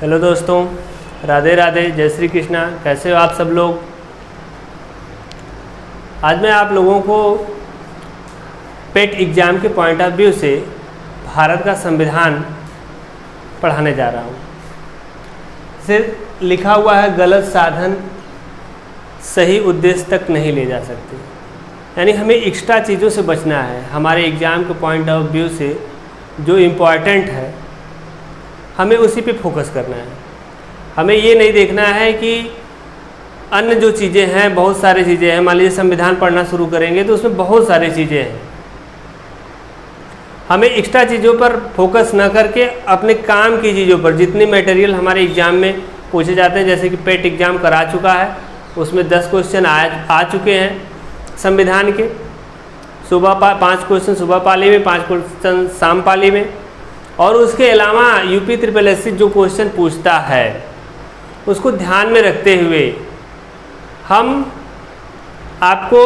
Hello दोस्तों, राधे राधे, जय श्री कृष्णा। कैसे हो आप सब लोग। आज मैं आप लोगों को पेट एग्ज़ाम के पॉइंट ऑफ व्यू से भारत का संविधान पढ़ाने जा रहा हूँ। सिर्फ लिखा हुआ है गलत साधन सही उद्देश्य तक नहीं ले जा सकते, यानी हमें एक्स्ट्रा चीज़ों से बचना है। हमारे एग्ज़ाम के पॉइंट ऑफ व्यू से जो इम्पॉर्टेंट है हमें उसी पे फोकस करना है। हमें ये नहीं देखना है कि अन्य जो चीज़ें हैं, बहुत सारी चीज़ें हैं। मान लीजिए संविधान पढ़ना शुरू करेंगे तो उसमें बहुत सारी चीज़ें हैं। हमें एक्स्ट्रा चीज़ों पर फोकस न करके अपने काम की चीज़ों पर, जितने मटेरियल हमारे एग्ज़ाम में पूछे जाते हैं, जैसे कि पेट एग्ज़ाम करा चुका है, उसमें 10 क्वेश्चन आ चुके हैं संविधान के। सुबह 5 क्वेश्चन सुबह पाली में, 5 क्वेश्चन शाम पाली में। और उसके अलावा यूपी SSSC जो क्वेश्चन पूछता है उसको ध्यान में रखते हुए हम आपको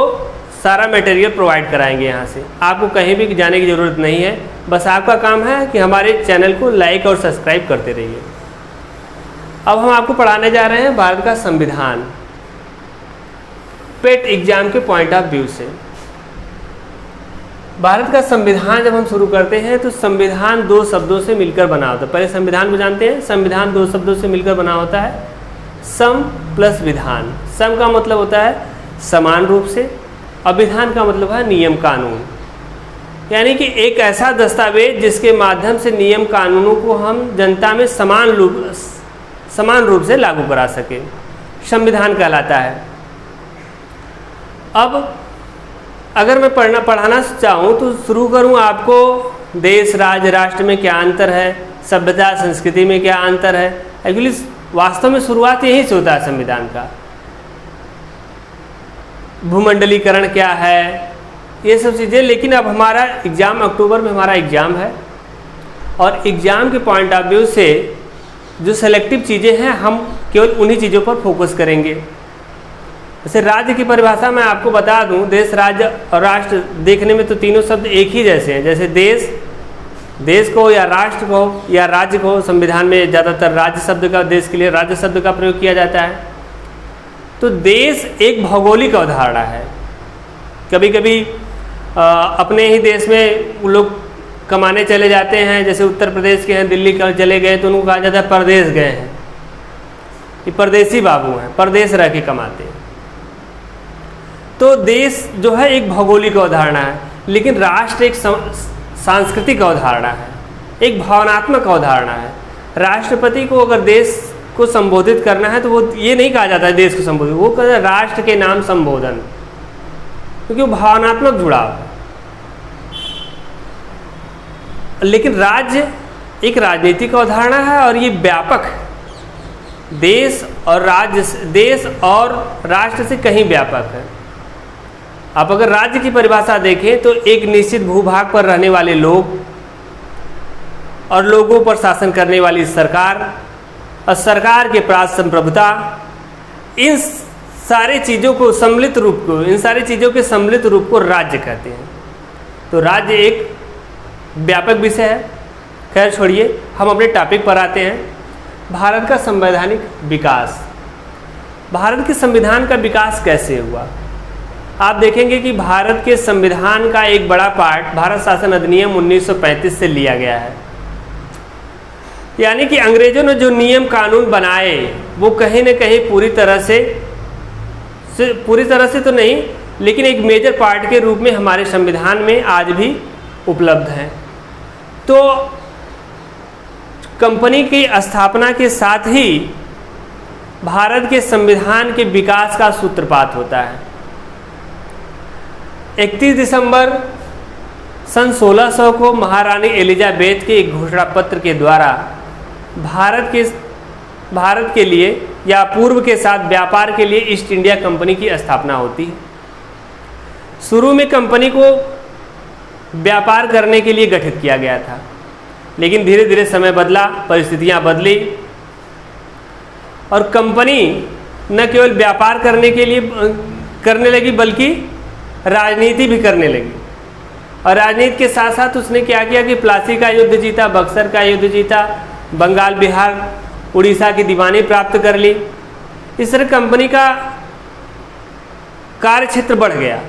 सारा मटेरियल प्रोवाइड कराएंगे। यहाँ से आपको कहीं भी जाने की ज़रूरत नहीं है, बस आपका काम है कि हमारे चैनल को लाइक और सब्सक्राइब करते रहिए। अब हम आपको पढ़ाने जा रहे हैं भारत का संविधान पेट एग्ज़ाम के पॉइंट ऑफ व्यू से। भारत का संविधान जब हम शुरू करते हैं तो संविधान 2 शब्दों से मिलकर बना होता है। पहले संविधान को जानते हैं। संविधान 2 शब्दों से मिलकर बना होता है, सम प्लस विधान। सम का मतलब होता है समान रूप से, और विधान का मतलब है नियम कानून, यानी कि एक ऐसा दस्तावेज जिसके माध्यम से नियम कानूनों को हम जनता में समान रूप से लागू करा सके, संविधान कहलाता है। अब अगर मैं पढ़ाना चाहूँ तो शुरू करूँ आपको देश, राज्य, राष्ट्र में क्या अंतर है, सभ्यता, संस्कृति में क्या अंतर है। एक्चुअली वास्तव में शुरुआत यहीं से होता है संविधान का। भूमंडलीकरण क्या है, ये सब चीज़ें। लेकिन अब हमारा एग्ज़ाम अक्टूबर में हमारा एग्ज़ाम है, और एग्ज़ाम के पॉइंट ऑफ व्यू से जो सेलेक्टिव चीज़ें हैं हम केवल उन्हीं चीज़ों पर फोकस करेंगे। जैसे राज्य की परिभाषा मैं आपको बता दूं, देश, राज्य और राष्ट्र देखने में तो तीनों शब्द एक ही जैसे हैं। जैसे देश को या राष्ट्र को या राज्य को, संविधान में ज़्यादातर राज्य शब्द का, देश के लिए राज्य शब्द का प्रयोग किया जाता है। तो देश एक भौगोलिक अवधारणा है। कभी कभी अपने ही देश में लोग कमाने चले जाते हैं, जैसे उत्तर प्रदेश के हैं, दिल्ली का चले गए तो उनको कहा जाता है परदेश गए हैं, ये परदेसी बाबू हैं, परदेश रह के कमाते हैं। तो देश जो है एक भौगोलिक अवधारणा है, लेकिन राष्ट्र एक सांस्कृतिक अवधारणा है, एक भावनात्मक अवधारणा है। राष्ट्रपति को अगर देश को संबोधित करना है तो वो ये नहीं कहा जाता है देश को संबोधित, वो कहता है राष्ट्र के नाम संबोधन, क्योंकि वो भावनात्मक जुड़ाव है। लेकिन राज्य एक राजनीतिक अवधारणा है, और ये व्यापक है। देश और राष्ट्र से कहीं व्यापक है। आप अगर राज्य की परिभाषा देखें तो एक निश्चित भूभाग पर रहने वाले लोग और लोगों पर शासन करने वाली सरकार और सरकार के प्रांत संप्रभुता, इन सारी चीज़ों के सम्मिलित रूप को राज्य कहते हैं। तो राज्य एक व्यापक विषय है। खैर छोड़िए, हम अपने टॉपिक पर आते हैं। भारत का संवैधानिक विकास। भारत के संविधान का विकास कैसे हुआ। आप देखेंगे कि भारत के संविधान का एक बड़ा पार्ट भारत शासन अधिनियम 1935 से लिया गया है। यानी कि अंग्रेजों ने जो नियम कानून बनाए वो कहीं न कहीं पूरी तरह से तो नहीं, लेकिन एक मेजर पार्ट के रूप में हमारे संविधान में आज भी उपलब्ध हैं। तो कंपनी की स्थापना के साथ ही भारत के संविधान के विकास का सूत्रपात होता है। 31 दिसंबर सन 1600 को महारानी एलिजाबेथ के एक घोषणा पत्र के द्वारा भारत के लिए या पूर्व के साथ व्यापार के लिए ईस्ट इंडिया कंपनी की स्थापना होती है। शुरू में कंपनी को व्यापार करने के लिए गठित किया गया था, लेकिन धीरे धीरे समय बदला, परिस्थितियां बदली, और कंपनी न केवल व्यापार करने लगी बल्कि राजनीति भी करने लगी। और राजनीति के साथ साथ उसने क्या किया कि प्लासी का युद्ध जीता, बक्सर का युद्ध जीता, बंगाल बिहार उड़ीसा की दीवानी प्राप्त कर ली। इस तरह कंपनी का कार्य क्षेत्र बढ़ गया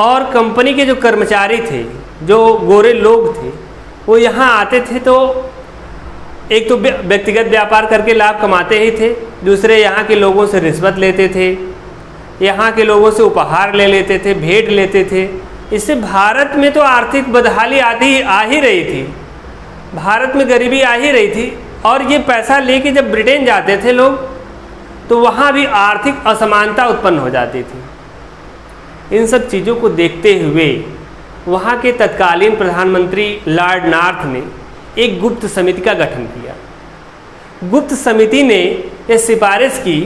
और कंपनी के जो कर्मचारी थे, जो गोरे लोग थे, वो यहाँ आते थे तो एक तो व्यक्तिगत व्यापार करके लाभ कमाते ही थे, दूसरे यहाँ के लोगों से रिश्वत लेते थे, यहाँ के लोगों से उपहार ले लेते थे, भेंट लेते थे। इससे भारत में तो आर्थिक बदहाली आ ही रही थी, भारत में गरीबी आ ही रही थी। और ये पैसा लेके जब ब्रिटेन जाते थे लोग तो वहाँ भी आर्थिक असमानता उत्पन्न हो जाती थी। इन सब चीज़ों को देखते हुए वहाँ के तत्कालीन प्रधानमंत्री लॉर्ड नॉर्थ ने एक गुप्त समिति का गठन किया। गुप्त समिति ने यह सिफारिश की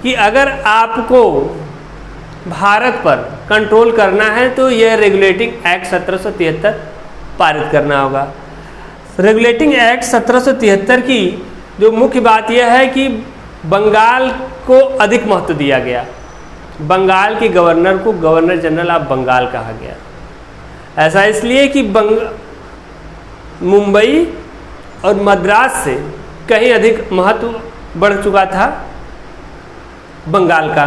कि अगर आपको भारत पर कंट्रोल करना है तो यह रेगुलेटिंग एक्ट 1773 पारित करना होगा। रेगुलेटिंग एक्ट 1773 की जो मुख्य बात यह है कि बंगाल को अधिक महत्व दिया गया। बंगाल के गवर्नर को गवर्नर जनरल ऑफ बंगाल कहा गया। ऐसा इसलिए कि मुंबई और मद्रास से कहीं अधिक महत्व बढ़ चुका था बंगाल का,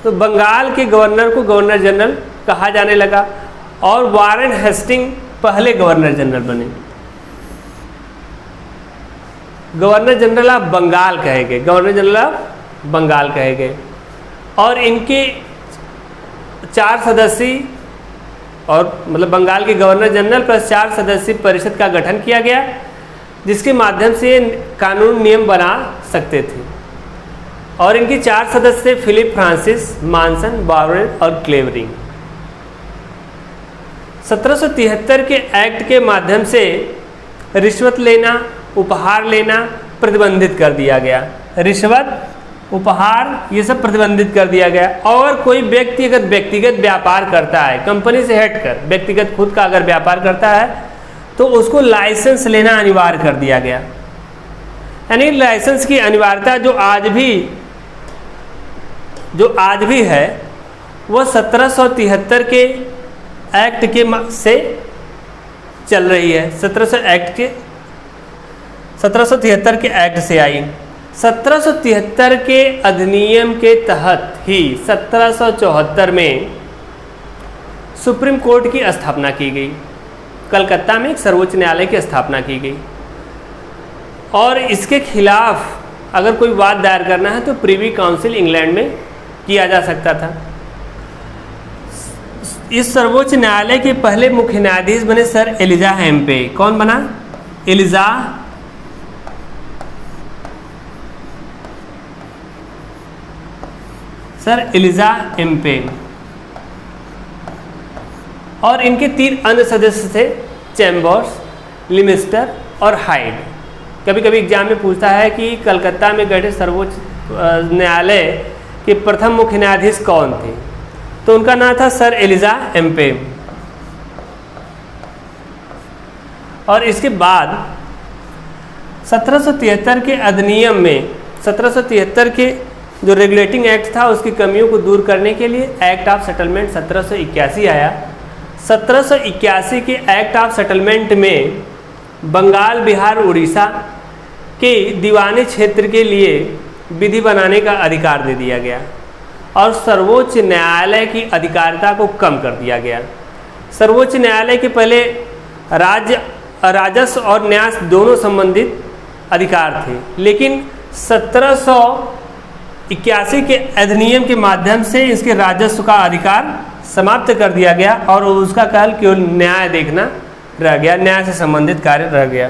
तो बंगाल के गवर्नर को गवर्नर जनरल कहा जाने लगा और वारेन हेस्टिंग पहले गवर्नर जनरल बने। गवर्नर जनरल ऑफ बंगाल कहे गए, गवर्नर जनरल ऑफ बंगाल कहे गए। और इनके 4 सदस्यीय और मतलब बंगाल के गवर्नर जनरल प्लस 4 सदस्यीय परिषद का गठन किया गया, जिसके माध्यम से कानून नियम बना सकते थे। और इनके 4 सदस्य फिलिप फ्रांसिस, मानसन, बावरेन और क्लेवरिंग। 1773 के एक्ट के माध्यम से रिश्वत लेना, उपहार लेना प्रतिबंधित कर दिया गया। रिश्वत, उपहार ये सब प्रतिबंधित कर दिया गया। और कोई व्यक्ति अगर व्यक्तिगत व्यापार करता है, कंपनी से हटकर व्यक्तिगत खुद का अगर व्यापार करता है तो उसको लाइसेंस लेना अनिवार्य कर दिया गया। यानी लाइसेंस की अनिवार्यता जो आज भी है वो 1773 के एक्ट के से चल रही है। 1773 के एक्ट से आई। 1773 के अधिनियम के तहत ही 1774 में सुप्रीम कोर्ट की स्थापना की गई। कलकत्ता में एक सर्वोच्च न्यायालय की स्थापना की गई और इसके खिलाफ अगर कोई वाद दायर करना है तो प्रिवी काउंसिल इंग्लैंड में किया जा सकता था। इस सर्वोच्च न्यायालय के पहले मुख्य न्यायाधीश बने सर एलिजा हेम्पे। कौन बना? एलिजा सर एलिजा हेम्पे। और इनके 3 अन्य सदस्य थे, चैम्बर्स, लिमिस्टर और हाइड। कभी कभी एग्जाम में पूछता है कि कलकत्ता में गठित सर्वोच्च न्यायालय के प्रथम मुख्य न्यायाधीश कौन थे, तो उनका नाम था सर एलिजा हेम्पे। और इसके बाद 1773 के अधिनियम में 1773 के जो रेगुलेटिंग एक्ट था उसकी कमियों को दूर करने के लिए एक्ट ऑफ सेटलमेंट 1781 आया। 1781 के एक्ट ऑफ सेटलमेंट में बंगाल, बिहार, उड़ीसा के दीवानी क्षेत्र के लिए विधि बनाने का अधिकार दे दिया गया और सर्वोच्च न्यायालय की अधिकारिता को कम कर दिया गया। सर्वोच्च न्यायालय के पहले राजस्व और न्यास दोनों संबंधित अधिकार थे, लेकिन 1781 के अधिनियम के माध्यम से इसके राजस्व का अधिकार समाप्त कर दिया गया और उसका काल केवल न्याय देखना रह गया, न्याय से संबंधित कार्य रह गया।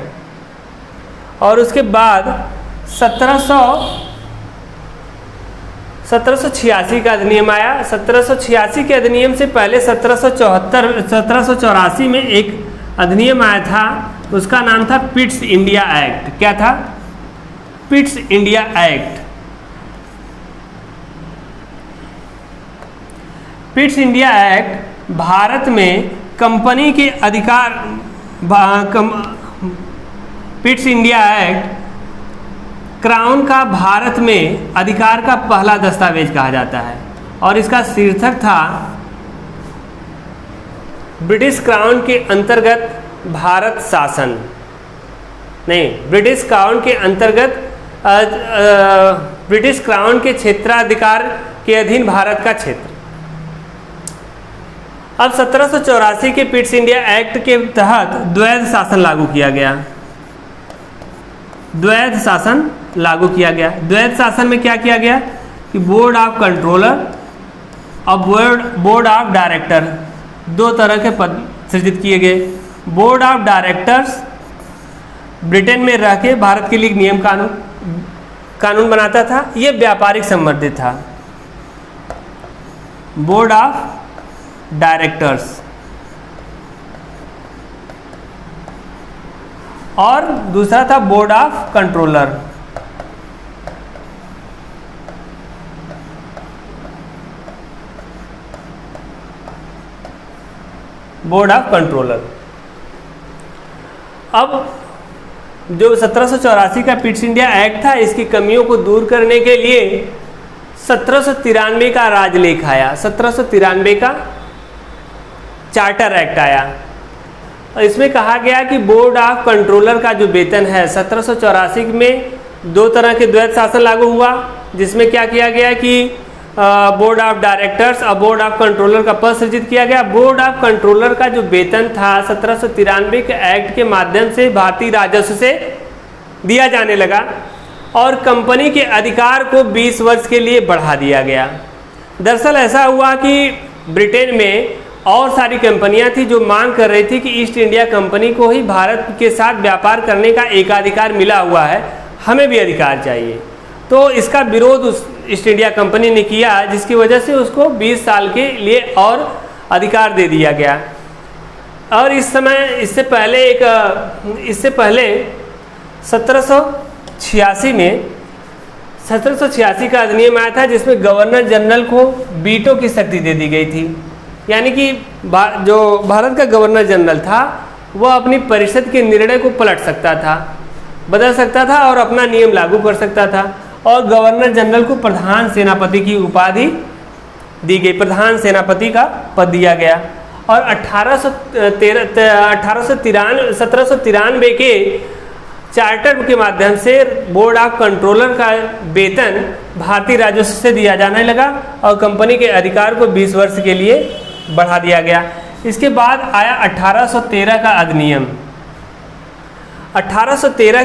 और उसके बाद 1786 का अधिनियम आया। 1786 के अधिनियम से पहले 1784 में एक अधिनियम आया था, उसका नाम था पिट्स इंडिया एक्ट। क्या था? Pitt's India act. Pitt's India act Bharat में कंपनी के अधिकार पिट्स इंडिया एक्ट क्राउन का भारत में अधिकार का पहला दस्तावेज कहा जाता है और इसका शीर्षक था ब्रिटिश क्राउन के अंतर्गत भारत शासन। नहीं, ब्रिटिश क्राउन के अंतर्गत ब्रिटिश क्राउन के क्षेत्राधिकार के अधीन भारत का क्षेत्र। अब 1784 के पिट्स इंडिया एक्ट के तहत द्वैध शासन लागू किया गया। द्वैध शासन लागू किया गया। द्वैध शासन में क्या किया गया कि बोर्ड ऑफ कंट्रोलर और बोर्ड ऑफ डायरेक्टर, दो तरह के पद सृजित किए गए। बोर्ड ऑफ डायरेक्टर्स ब्रिटेन में रह के भारत के लिए नियम कानून बनाता था, ये व्यापारिक संबंधित था। बोर्ड ऑफ डायरेक्टर्स और दूसरा था board of controller. Board of controller. अब जो 1784 का पिट्स इंडिया एक्ट था, इसकी कमियों को दूर करने के लिए 1793 का राजलेख आया, 1793 का चार्टर एक्ट आया और इसमें कहा गया कि बोर्ड ऑफ कंट्रोलर का जो वेतन है 1784 में दो तरह के द्वैध शासन लागू हुआ, जिसमें क्या किया गया कि बोर्ड ऑफ डायरेक्टर्स और बोर्ड ऑफ कंट्रोलर का पद सृजित किया गया। बोर्ड ऑफ कंट्रोलर का जो वेतन था 1793 के एक्ट के माध्यम से भारतीय राजस्व से दिया जाने लगा और कंपनी के अधिकार को 20 वर्ष के लिए बढ़ा दिया गया। दरअसल ऐसा हुआ कि ब्रिटेन में और सारी कंपनियां थी जो मांग कर रही थी कि ईस्ट इंडिया कंपनी को ही भारत के साथ व्यापार करने का एकाधिकार मिला हुआ है, हमें भी अधिकार चाहिए। तो इसका विरोध उस ईस्ट इंडिया कंपनी ने किया, जिसकी वजह से उसको 20 साल के लिए और अधिकार दे दिया गया। और इस समय इससे पहले 1786 का अधिनियम आया था, जिसमें गवर्नर जनरल को वीटो की शक्ति दे दी गई थी। यानी कि जो भारत का गवर्नर जनरल था वह अपनी परिषद के निर्णय को पलट सकता था, बदल सकता था और अपना नियम लागू कर सकता था। और गवर्नर जनरल को प्रधान सेनापति की उपाधि दी गई, प्रधान सेनापति का पद दिया गया। और 1793 के चार्टर के माध्यम से बोर्ड ऑफ कंट्रोलर का वेतन भारतीय राजस्व से दिया जाने लगा और कंपनी के अधिकार को 20 वर्ष के लिए बढ़ा दिया गया। इसके बाद आया 1813 का अधिनियम। 1813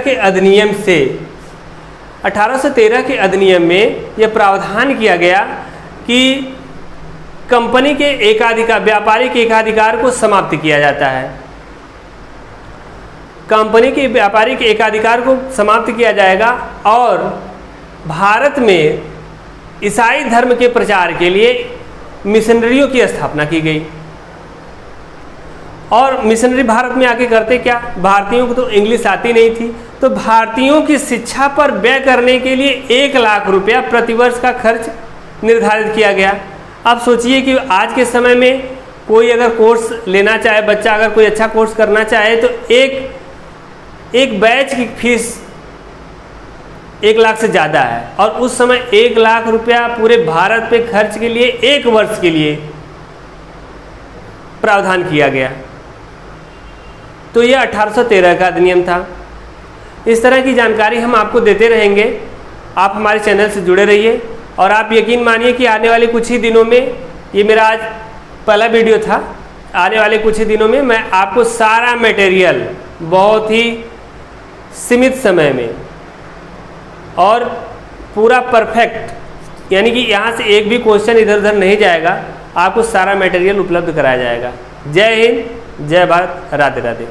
के अधिनियम में यह प्रावधान किया गया कि कंपनी के व्यापारिक एकाधिकार को समाप्त किया जाता है। कंपनी के व्यापारिक एकाधिकार को समाप्त किया जाएगा और भारत में ईसाई धर्म के प्रचार के लिए मिशनरियों की स्थापना की गई। और मिशनरी भारत में आके करते क्या, भारतीयों को तो इंग्लिश आती नहीं थी, तो भारतीयों की शिक्षा पर व्यय करने के लिए 1 लाख रुपया प्रतिवर्ष का खर्च निर्धारित किया गया। अब सोचिए कि आज के समय में कोई अगर कोर्स लेना चाहे, बच्चा अगर कोई अच्छा कोर्स करना चाहे तो एक बैच की फीस 1 लाख से ज़्यादा है। और उस समय 1 लाख रुपया पूरे भारत पे खर्च के लिए 1 वर्ष के लिए प्रावधान किया गया। तो यह 1813 का अधिनियम था। इस तरह की जानकारी हम आपको देते रहेंगे। आप हमारे चैनल से जुड़े रहिए और आप यकीन मानिए कि आने वाले कुछ ही दिनों में, ये मेरा आज पहला वीडियो था, आने वाले कुछ ही दिनों में मैं आपको सारा मटेरियल बहुत ही सीमित समय में और पूरा परफेक्ट, यानी कि यहाँ से एक भी क्वेश्चन इधर उधर नहीं जाएगा, आपको सारा मटेरियल उपलब्ध कराया जाएगा। जय हिंद, जय भारत, राधे राधे।